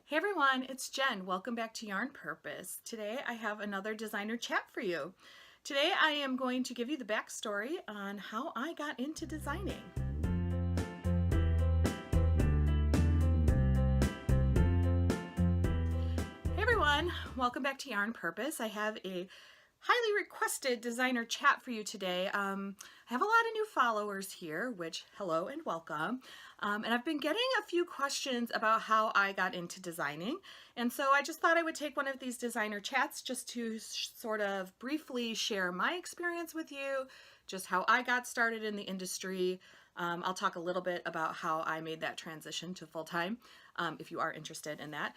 Hey everyone, it's Jen. Welcome back to Yarn Purpose. Today I have another designer chat for you. Today I am going to give you the backstory on how I got into designing. Hey everyone, welcome back to Yarn Purpose. I have a highly requested designer chat for you today. I have a lot of new followers here, which hello and welcome. And I've been getting a few questions about how I got into designing. And so I just thought I would take one of these designer chats just to sort of briefly share my experience with you, just how I got started in the industry. I'll talk a little bit about how I made that transition to full-time, if you are interested in that.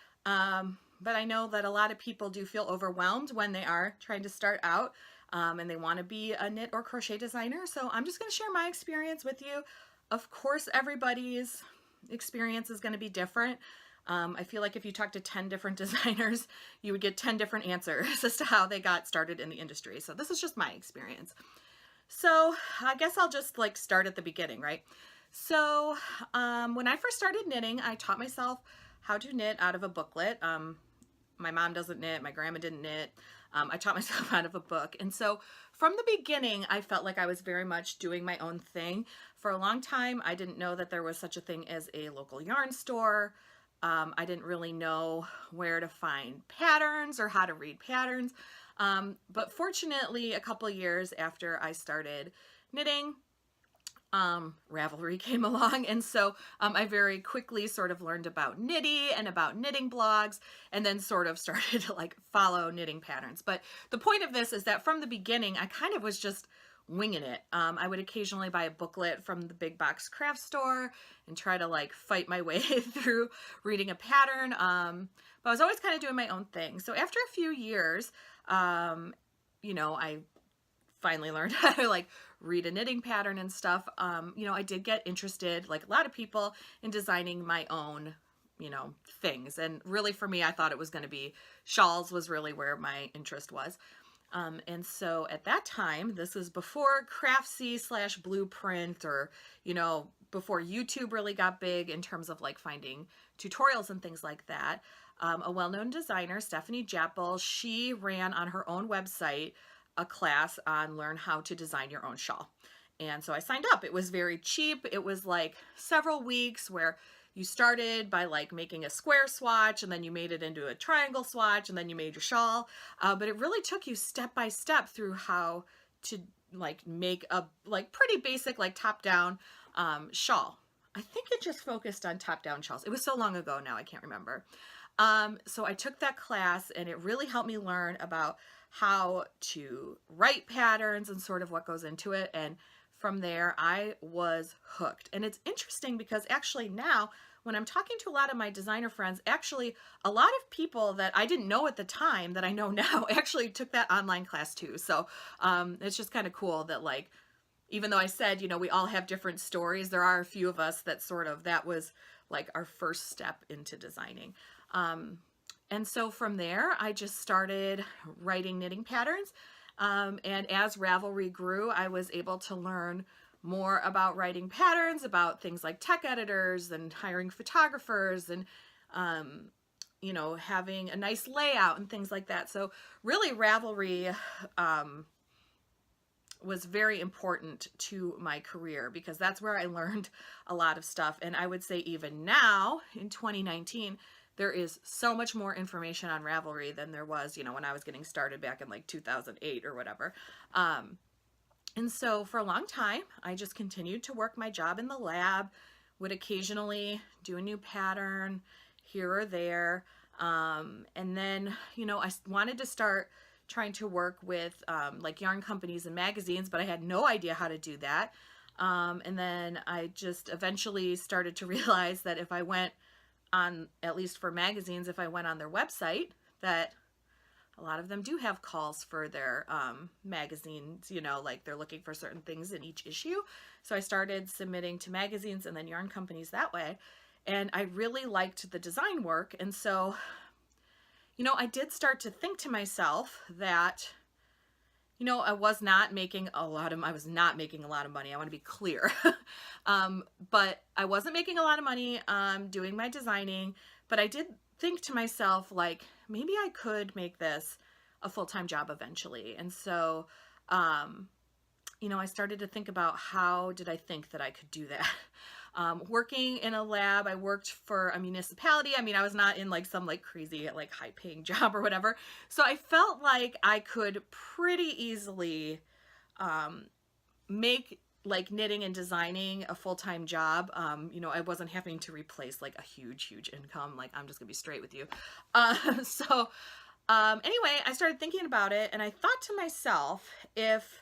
But I know that a lot of people do feel overwhelmed when they are trying to start out and they want to be a knit or crochet designer. So I'm just going to share my experience with you. Of course, everybody's experience is going to be different. I feel like if you talk to 10 different designers, you would get 10 different answers as to how they got started in the industry. So this is just my experience. So I guess I'll just start at the beginning, right? So when I first started knitting, I taught myself how to knit out of a booklet. My mom doesn't knit, my grandma didn't knit. I taught myself out of a book. And so from the beginning, I felt like I was very much doing my own thing. For a long time, I didn't know that there was such a thing as a local yarn store. I didn't really know where to find patterns or how to read patterns. But fortunately, a couple of years after I started knitting, Ravelry came along, and so I very quickly sort of learned about Knitty and about knitting blogs, and then sort of started to follow knitting patterns. But the point of this is that from the beginning, I kind of was just winging it. I would occasionally buy a booklet from the big box craft store and try to fight my way through reading a pattern. But I was always kind of doing my own thing. So after a few years, I finally learned how to read a knitting pattern and stuff. I did get interested, like a lot of people, in designing my own, things. And really for me, I thought it was going to be shawls was really where my interest was. And so at that time, this is before Craftsy/Blueprint, or, before YouTube really got big in terms of finding tutorials and things like that. A well-known designer, Stephanie Jappel, she ran on her own website a class on learn how to design your own shawl. And so I signed up. It was very cheap. It was several weeks where you started by making a square swatch, and then you made it into a triangle swatch, and then you made your shawl. But it really took you step by step through how to make a pretty basic top-down shawl. I think it just focused on top-down shawls. It was so long ago now, I can't remember. So I took that class, and it really helped me learn about how to write patterns and sort of what goes into it. And from there, I was hooked. And it's interesting because actually now, when I'm talking to a lot of my designer friends, actually a lot of people that I didn't know at the time that I know now actually took that online class too. So it's just kind of cool that even though I said, we all have different stories, there are a few of us that that was our first step into designing. And so from there, I just started writing knitting patterns. And as Ravelry grew, I was able to learn more about writing patterns, about things like tech editors and hiring photographers and, having a nice layout and things like that. So really Ravelry was very important to my career because that's where I learned a lot of stuff. And I would say even now in 2019, there is so much more information on Ravelry than there was, when I was getting started back in 2008 or whatever. And so for a long time, I just continued to work my job in the lab, would occasionally do a new pattern here or there. And then, I wanted to start trying to work with yarn companies and magazines, but I had no idea how to do that. And then I just eventually started to realize that if I went on, at least for magazines, if I went on their website, that a lot of them do have calls for their magazines, they're looking for certain things in each issue. So I started submitting to magazines and then yarn companies that way. And I really liked the design work. And so, I did start to think to myself that, I was not making a lot of money. I want to be clear. But I wasn't making a lot of money doing my designing, but I did think to myself, like, maybe I could make this a full-time job eventually. And so, you know, I started to think about how did I think that I could do that. Working in a lab, I worked for a municipality. I mean, I was not in like some like crazy, like high paying job or whatever. So I felt like I could pretty easily make like knitting and designing a full-time job. You know, I wasn't having to replace like a huge income. Like, I'm just gonna be straight with you. Anyway, I started thinking about it, and I thought to myself, if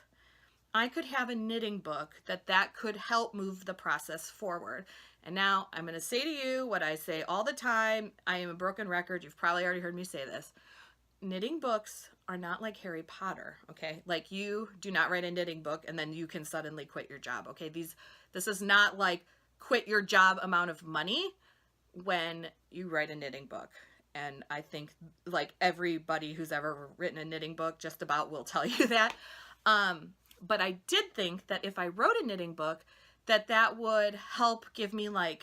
I could have a knitting book, that could help move the process forward. And now I'm going to say to you what I say all the time. I am a broken record. You've probably already heard me say this. Knitting books are not like Harry Potter, okay? Like, you do not write a knitting book and then you can suddenly quit your job, okay? This is not like quit your job amount of money when you write a knitting book. And I think like everybody who's ever written a knitting book just about will tell you that. But I did think that if I wrote a knitting book, that would help give me like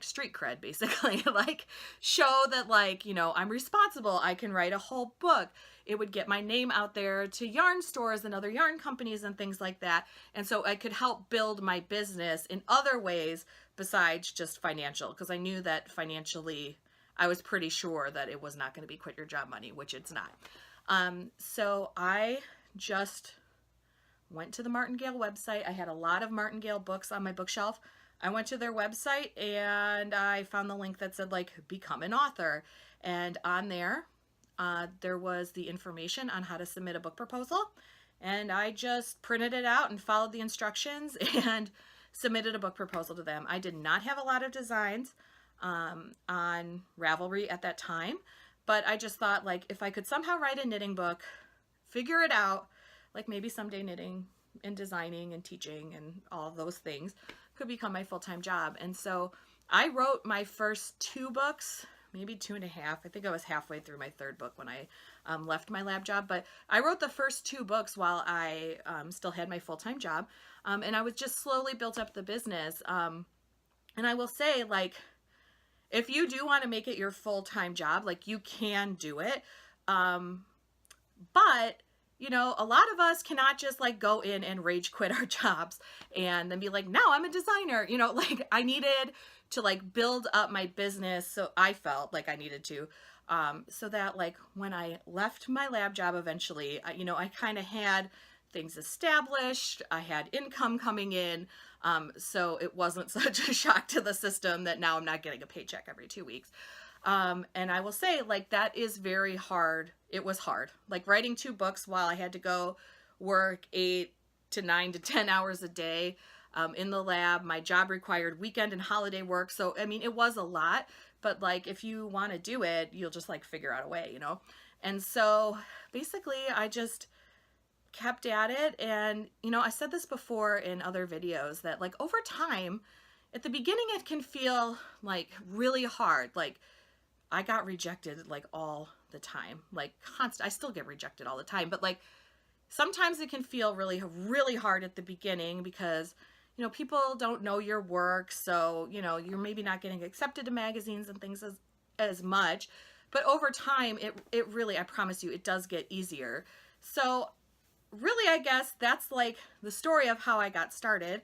street cred, basically. Like, show that, like, you know, I'm responsible. I can write a whole book. It would get my name out there to yarn stores and other yarn companies and things like that. And so I could help build my business in other ways besides just financial, because I knew that financially I was pretty sure that it was not going to be quit your job money, which it's not. So I just went to the Martingale website. I had a lot of Martingale books on my bookshelf. I went to their website and I found the link that said like become an author. And on there, there was the information on how to submit a book proposal. And I just printed it out and followed the instructions and submitted a book proposal to them. I did not have a lot of designs on Ravelry at that time, but I just thought, like, if I could somehow write a knitting book, figure it out, like maybe someday knitting and designing and teaching and all of those things could become my full-time job. And so I wrote my first 2 books, maybe 2.5. I think I was halfway through my 3rd book when I left my lab job, but I wrote the first 2 books while I still had my full-time job. And I was just slowly built up the business. And I will say, like, if you do want to make it your full-time job, like, you can do it. But you know, a lot of us cannot just like go in and rage quit our jobs and then be like, no, I'm a designer. You know, like, I needed to like build up my business. So I felt like I needed to, so that like when I left my lab job eventually, you know, I kind of had things established. I had income coming in. So it wasn't such a shock to the system that now I'm not getting a paycheck every 2 weeks. And I will say, like, that is very hard. It was hard. Like, writing 2 books while I had to go work 8 to 9 to 10 hours a day in the lab. My job required weekend and holiday work. So, I mean, it was a lot. But, like, if you want to do it, you'll just, like, figure out a way, you know? And so, basically, I just kept at it. And, you know, I said this before in other videos that, like, over time, at the beginning, it can feel, like, really hard. Like, I got rejected like all the time, like constant. I still get rejected all the time, but like sometimes it can feel really hard at the beginning because, you know, people don't know your work. So, you know, you're maybe not getting accepted to magazines and things as much, but over time it really, I promise you, it does get easier. So really, I guess that's like the story of how I got started.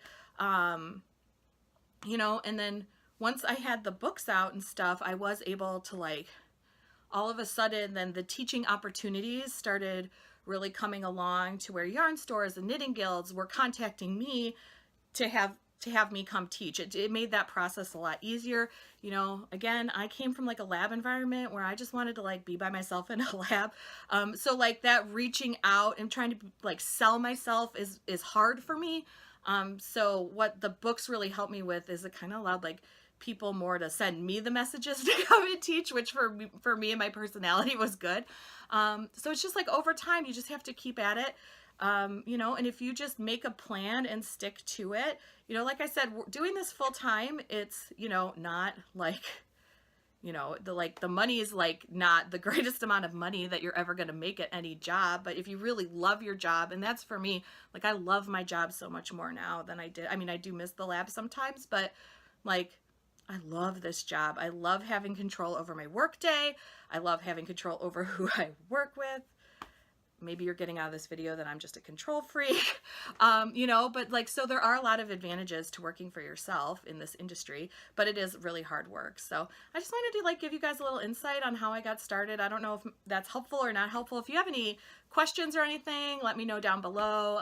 You know, and then once I had the books out and stuff, I was able to, like, all of a sudden, then the teaching opportunities started really coming along to where yarn stores and knitting guilds were contacting me to have me come teach. It made that process a lot easier. You know, again, I came from like a lab environment where I just wanted to like be by myself in a lab. So like that reaching out and trying to like sell myself is hard for me. So what the books really helped me with is it kind of allowed like people more to send me the messages to come and teach, which for me and my personality was good. So it's just like over time, you just have to keep at it. You know, and if you just make a plan and stick to it, you know, like I said, doing this full time, it's, you know, not like, you know, the money is like not the greatest amount of money that you're ever going to make at any job. But if you really love your job, and that's for me, like I love my job so much more now than I did. I mean, I do miss the lab sometimes, but like I love this job. I love having control over my work day. I love having control over who I work with. Maybe you're getting out of this video that I'm just a control freak, you know, but like, so there are a lot of advantages to working for yourself in this industry, but it is really hard work. So I just wanted to like give you guys a little insight on how I got started. I don't know if that's helpful or not helpful. If you have any questions or anything, let me know down below.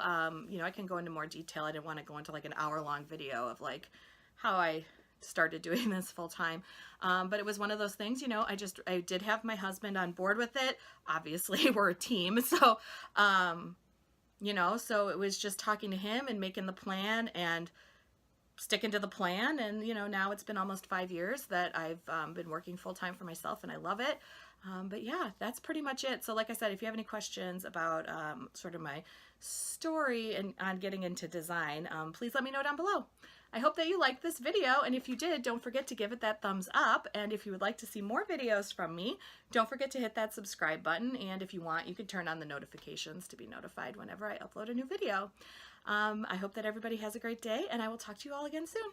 You know, I can go into more detail. I didn't want to go into like an hour-long video of like how I started doing this full time. But it was one of those things, you know, I did have my husband on board with it. Obviously we're a team. So, you know, so it was just talking to him and making the plan and sticking to the plan. And, you know, now it's been almost 5 years that I've been working full time for myself and I love it. But yeah, that's pretty much it. So like I said, if you have any questions about sort of my story and on getting into design, please let me know down below. I hope that you liked this video, and if you did, don't forget to give it that thumbs up, and if you would like to see more videos from me, don't forget to hit that subscribe button, and if you want, you can turn on the notifications to be notified whenever I upload a new video. I hope that everybody has a great day, and I will talk to you all again soon.